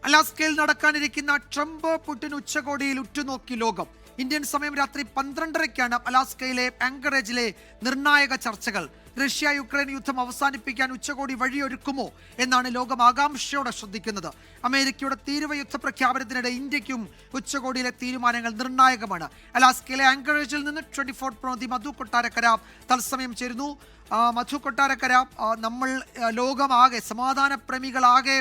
അലാസ്കയിൽ നടക്കാനിരിക്കുന്ന Trump Putin ഉച്ചകോടിയിൽ ഉറ്റുനോക്കി ലോകം. ഇന്ത്യൻ സമയം രാത്രി 12:30-ക്കാണ് അലാസ്കയിലെ ആങ്കറേജിലെ നിർണായക ചർച്ചകൾ. റഷ്യ യുക്രൈൻ യുദ്ധം അവസാനിപ്പിക്കാൻ ഉച്ചകോടി വഴിയൊരുക്കുമോ എന്നാണ് ലോകം ആകാംക്ഷയോടെ ശ്രദ്ധിക്കുന്നത്. അമേരിക്കയുടെ തീരുവ യുദ്ധ പ്രഖ്യാപനത്തിനിടെ ഇന്ത്യക്കും ഉച്ചകോടിയിലെ തീരുമാനങ്ങൾ നിർണായകമാണ്. അലാസ്കയിലെ ആങ്കറേജിൽ നിന്ന് 24 പ്രതിനിധി മധു കൊട്ടാരക്കര തത്സമയം ചേരുന്നു. മധു കൊട്ടാരക്കര, നമ്മൾ ലോകമാകെ സമാധാന പ്രേമികളാകെ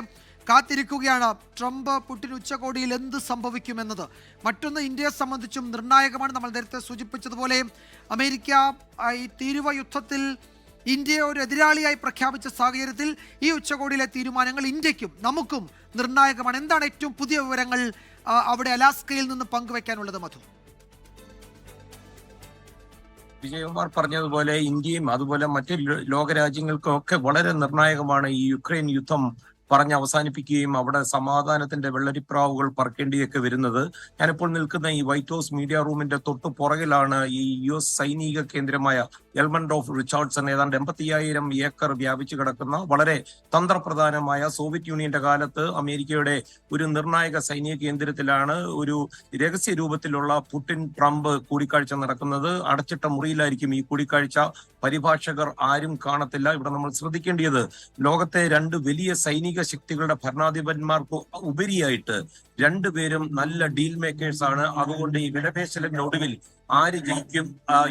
കാത്തിരിക്കുകയാണ് ട്രംപ് പുടിൻ ഉച്ചകോടിയിൽ എന്ത് സംഭവിക്കുമെന്നത്. മറ്റൊന്ന് ഇന്ത്യയെ സംബന്ധിച്ചും നിർണായകമാണ്. നമ്മൾ നേരത്തെ സൂചിപ്പിച്ചതുപോലെ അമേരിക്ക ഈ തീരുവ യുദ്ധത്തിൽ ഇന്ത്യയെ ഒരു എതിരാളിയായി പ്രഖ്യാപിച്ച സാഹചര്യത്തിൽ ഈ ഉച്ചകോടിയിലെ തീരുമാനങ്ങൾ ഇന്ത്യക്കും നമുക്കും നിർണായകമാണ്. എന്താണ് ഏറ്റവും പുതിയ വിവരങ്ങൾ അവിടെ അലാസ്കയിൽ നിന്ന് പങ്കുവെക്കാനുള്ളത് മധു? വിജയകുമാർ പറഞ്ഞതുപോലെ ഇന്ത്യയും അതുപോലെ മറ്റ് ലോകരാജ്യങ്ങൾക്കും ഒക്കെ വളരെ നിർണായകമാണ് ഈ യുക്രൈൻ യുദ്ധം പറഞ്ഞ് അവസാനിപ്പിക്കുകയും അവിടെ സമാധാനത്തിന്റെ വെള്ളരിപ്രാവുകൾ പറക്കേണ്ടിയൊക്കെ വരുന്നത്. ഞാനിപ്പോൾ നിൽക്കുന്ന ഈ വൈറ്റ് ഹൗസ് മീഡിയ റൂമിന്റെ തൊട്ടു പുറകിലാണ് ഈ US സൈനിക കേന്ദ്രമായ എൽമണ്ട് ഓഫ് റിച്ചാർഡ്സൺ. ഏതാണ്ട് 85,000 ഏക്കർ വ്യാപിച്ചു കിടക്കുന്ന വളരെ തന്ത്രപ്രധാനമായ സോവിയറ്റ് യൂണിയന്റെ കാലത്ത് അമേരിക്കയുടെ ഒരു നിർണായക സൈനിക കേന്ദ്രത്തിലാണ് ഒരു രഹസ്യ രൂപത്തിലുള്ള പുടിൻ ട്രംപ് കൂടിക്കാഴ്ച നടക്കുന്നത്. അടച്ചിട്ട മുറിയിലായിരിക്കും ഈ കൂടിക്കാഴ്ച. പരിഭാഷകർ ആരും കാണത്തില്ല. ഇവിടെ നമ്മൾ ശ്രദ്ധിക്കേണ്ടത് ലോകത്തെ രണ്ട് വലിയ സൈനിക ശക്തികളുടെ ഭരണാധിപന്മാർക്ക് ഉപരിയായിട്ട് രണ്ടുപേരും നല്ല ഡീൽ മേക്കേഴ്സ് ആണ്. അതുകൊണ്ട് ഈ വിലപേശലിനൊടുവിൽ ആര് ജയിക്കും,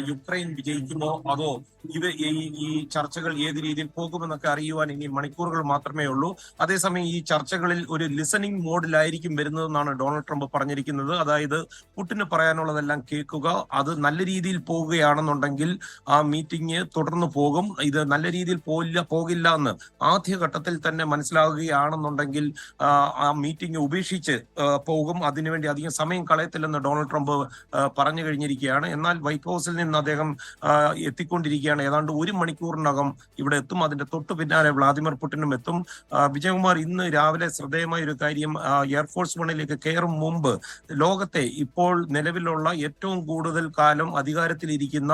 യുക്രൈൻ വിജയിക്കുമോ അതോ ഈ ചർച്ചകൾ ഏത് രീതിയിൽ പോകുമെന്നൊക്കെ അറിയുവാൻ ഇനി മണിക്കൂറുകൾ മാത്രമേ ഉള്ളൂ. അതേസമയം ഈ ചർച്ചകളിൽ ഒരു ലിസണിംഗ് മോഡിലായിരിക്കും വരുന്നതെന്നാണ് ഡൊണാൾഡ് ട്രംപ് പറഞ്ഞിരിക്കുന്നത്. അതായത് പുടിന് പറയാനുള്ളതെല്ലാം കേൾക്കുക, അത് നല്ല രീതിയിൽ പോകുകയാണെന്നുണ്ടെങ്കിൽ ആ മീറ്റിംഗ് തുടർന്ന് പോകും. ഇത് നല്ല രീതിയിൽ പോകില്ല എന്ന് ആദ്യഘട്ടത്തിൽ തന്നെ മനസ്സിലാകുകയാണെന്നുണ്ടെങ്കിൽ ആ മീറ്റിംഗ് ഉപേക്ഷിച്ച് പോകും. അതിനുവേണ്ടി അധികം സമയം കളയത്തില്ലെന്ന് ഡൊണാൾഡ് ട്രംപ് പറഞ്ഞു കഴിഞ്ഞിരിക്കുകയാണ്. എന്നാൽ വൈറ്റ് ഹൗസിൽ നിന്ന് അദ്ദേഹം എത്തിക്കൊണ്ടിരിക്കുകയാണ്. ഏതാണ്ട് 1 മണിക്കൂറിനകം ഇവിടെ എത്തും. അതിന്റെ തൊട്ടു പിന്നാലെ വ്ളാദിമിർ പുടിനും എത്തും. വിജയകുമാർ, ഇന്ന് രാവിലെ ശ്രദ്ധേയമായ ഒരു കാര്യം, എയർഫോഴ്സ് വണ്ണിലേക്ക് കയറും മുമ്പ് ലോകത്തെ ഇപ്പോൾ നിലവിലുള്ള ഏറ്റവും കൂടുതൽ കാലം അധികാരത്തിലിരിക്കുന്ന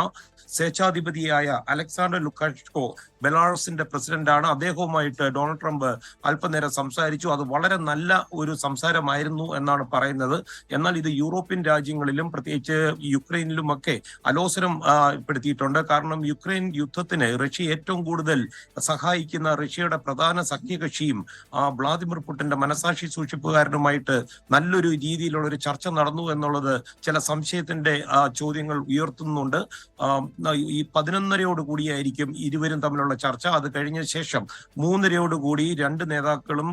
സ്വേച്ഛാധിപതിയായ അലക്സാണ്ടർ ലുക്കാഷെൻകോ ബെലാറസിന്റെ പ്രസിഡന്റാണ്. അദ്ദേഹവുമായിട്ട് ഡൊണാൾഡ് ട്രംപ് അല്പനേരം സംസാരിച്ചു. അത് വളരെ നല്ല ഒരു സംസാരമായിരുന്നു എന്നാണ് പറയുന്നത്. എന്നാൽ ഇത് യൂറോപ്യൻ രാജ്യങ്ങളിലും പ്രത്യേകിച്ച് യുക്രൈനിലുമൊക്കെ അലോസരം പെടുത്തിയിട്ടുണ്ട്. കാരണം യുക്രൈൻ യുദ്ധത്തിന് റഷ്യ ഏറ്റവും കൂടുതൽ സഹായിക്കുന്ന റഷ്യയുടെ പ്രധാന സഖ്യകക്ഷിയും വ്ളാദിമിർ പുടിന്റെ മനസാക്ഷി സൂക്ഷിപ്പുകാരനുമായിട്ട് നല്ലൊരു രീതിയിലുള്ള ഒരു ചർച്ച നടന്നു എന്നുള്ളത് ചില സംശയത്തിന്റെ ചോദ്യങ്ങൾ ഉയർത്തുന്നുണ്ട്. ഈ 11:30 കൂടിയായിരിക്കും ഇരുവരും തമ്മിലുള്ള ചർച്ച. അത് കഴിഞ്ഞ ശേഷം 3:30 കൂടി രണ്ട് നേതാക്കളും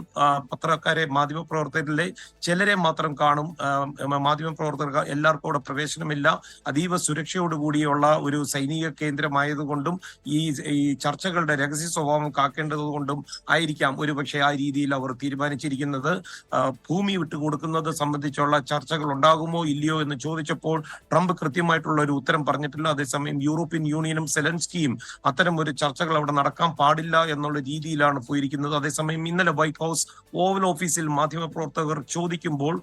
പത്രക്കാരെ, മാധ്യമപ്രവർത്തകരിലെ ചിലരെ മാത്രം കാണും. മാധ്യമപ്രവർത്തകർക്ക് എല്ലാവർക്കും അവിടെ പ്രവേശനമില്ല. അതീവ സുരക്ഷയോടുകൂടിയുള്ള ഒരു സൈനിക കേന്ദ്രമായതുകൊണ്ടും ഈ ചർച്ചകളുടെ രഹസ്യ സ്വഭാവം കാക്കേണ്ടതുകൊണ്ടും ആയിരിക്കാം ഒരുപക്ഷെ ആ രീതിയിൽ അവർ തീരുമാനിച്ചിരിക്കുന്നത്. ഭൂമി വിട്ടുകൊടുക്കുന്നത് സംബന്ധിച്ചുള്ള ചർച്ചകൾ ഉണ്ടാകുമോ ഇല്ലയോ എന്ന് ചോദിച്ചപ്പോൾ ട്രംപ് കൃത്യമായിട്ടുള്ള ഒരു ഉത്തരം പറഞ്ഞിട്ടില്ല. അതേസമയം യൂറോപ്യൻ യൂണിയനും സെലൻസ്കിയും അത്തരം ഒരു ചർച്ചകൾ അവിടെ നടക്കാൻ പാടില്ല എന്നുള്ള രീതിയിലാണ് പോയിരിക്കുന്നത്. അതേസമയം ഇന്നലെ വൈറ്റ് ഹൗസ് ഓവൽ ഓഫീസിൽ മാധ്യമപ്രവർത്തകർ ചോദിക്കുമ്പോൾ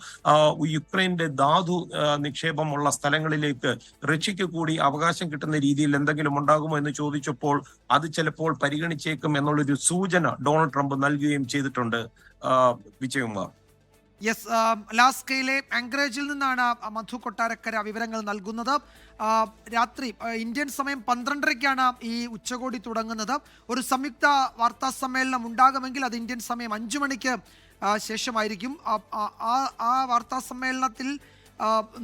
യുക്രൈന്റെ ധാതു നിക്ഷേപമുള്ള സ്ഥലങ്ങളിലേക്ക് റഷ്യക്ക് കൂടി അവകാശം കിട്ടുന്ന രീതിയിൽ എന്തെങ്കിലും ഉണ്ടാകുമോ എന്ന് ചോദിച്ചപ്പോൾ അത് ചിലപ്പോൾ പരിഗണിച്ചേക്കും എന്നുള്ളൊരു സൂചന ഡൊണാൾഡ് ട്രംപ് നൽകുകയും ചെയ്തിട്ടുണ്ട്. വിജയകുമാർ. യെസ്, അലാസ്കയിലെ ആങ്കറേജിൽ നിന്നാണ് മധു കൊട്ടാരക്കര വിവരങ്ങൾ നൽകുന്നത്. രാത്രി ഇന്ത്യൻ സമയം 12:30-ക്കാണ് ഈ ഉച്ചകോടി തുടങ്ങുന്നത്. ഒരു സംയുക്ത വാർത്താ സമ്മേളനം ഉണ്ടാകുമെങ്കിൽ അത് ഇന്ത്യൻ സമയം 5 മണിക്ക് ശേഷമായിരിക്കും. ആ വാർത്താ സമ്മേളനത്തിൽ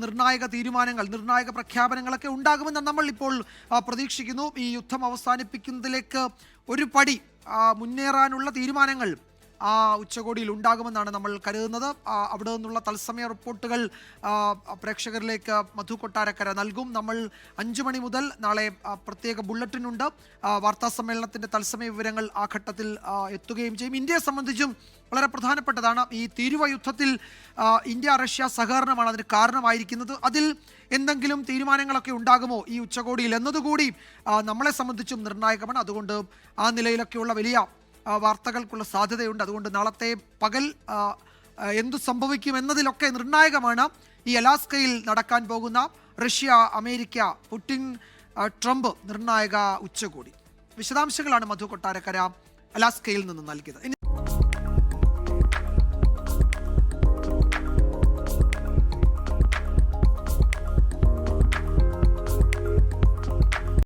നിർണായക തീരുമാനങ്ങൾ, നിർണായക പ്രഖ്യാപനങ്ങളൊക്കെ ഉണ്ടാകുമെന്ന് നമ്മൾ ഇപ്പോൾ പ്രതീക്ഷിക്കുന്നു. ഈ യുദ്ധം അവസാനിപ്പിക്കുന്നതിലേക്ക് ഒരു പടി മുന്നേറാനുള്ള തീരുമാനങ്ങൾ ആ ഉച്ചകോടിയിൽ ഉണ്ടാകുമെന്നാണ് നമ്മൾ കരുതുന്നത്. അവിടെ നിന്നുള്ള തത്സമയ റിപ്പോർട്ടുകൾ പ്രേക്ഷകരിലേക്ക് മധു കൊട്ടാരക്കര നൽകും. നമ്മൾ 5 മണി മുതൽ നാളെ പ്രത്യേക ബുള്ളറ്റിനുണ്ട്. വാർത്താ സമ്മേളനത്തിൻ്റെ തത്സമയ വിവരങ്ങൾ ആ ഘട്ടത്തിൽ എത്തുകയും ചെയ്യും. ഇന്ത്യയെ സംബന്ധിച്ചും വളരെ പ്രധാനപ്പെട്ടതാണ്. ഈ തീരുവ യുദ്ധത്തിൽ ഇന്ത്യ റഷ്യ സഹകരണമാണ് അതിന് കാരണമായിരിക്കുന്നത്. അതിൽ എന്തെങ്കിലും തീരുമാനങ്ങളൊക്കെ ഉണ്ടാകുമോ ഈ ഉച്ചകോടിയിൽ എന്നതുകൂടി നമ്മളെ സംബന്ധിച്ചും നിർണായകമാണ്. അതുകൊണ്ട് ആ നിലയിലൊക്കെയുള്ള വലിയ വാർത്തകൾക്കുള്ള സാധ്യതയുണ്ട്. അതുകൊണ്ട് നാളത്തെ പകൽ എന്തു സംഭവിക്കും എന്നതിലൊക്കെ നിർണായകമാണ് ഈ അലാസ്കയിൽ നടക്കാൻ പോകുന്ന റഷ്യ അമേരിക്ക പുടിൻ ട്രംപ് നിർണായക ഉച്ചകോടി. വിശദാംശങ്ങളാണ് മധു കൊട്ടാരക്കര അലാസ്കയിൽ നിന്ന് നൽകിയത്.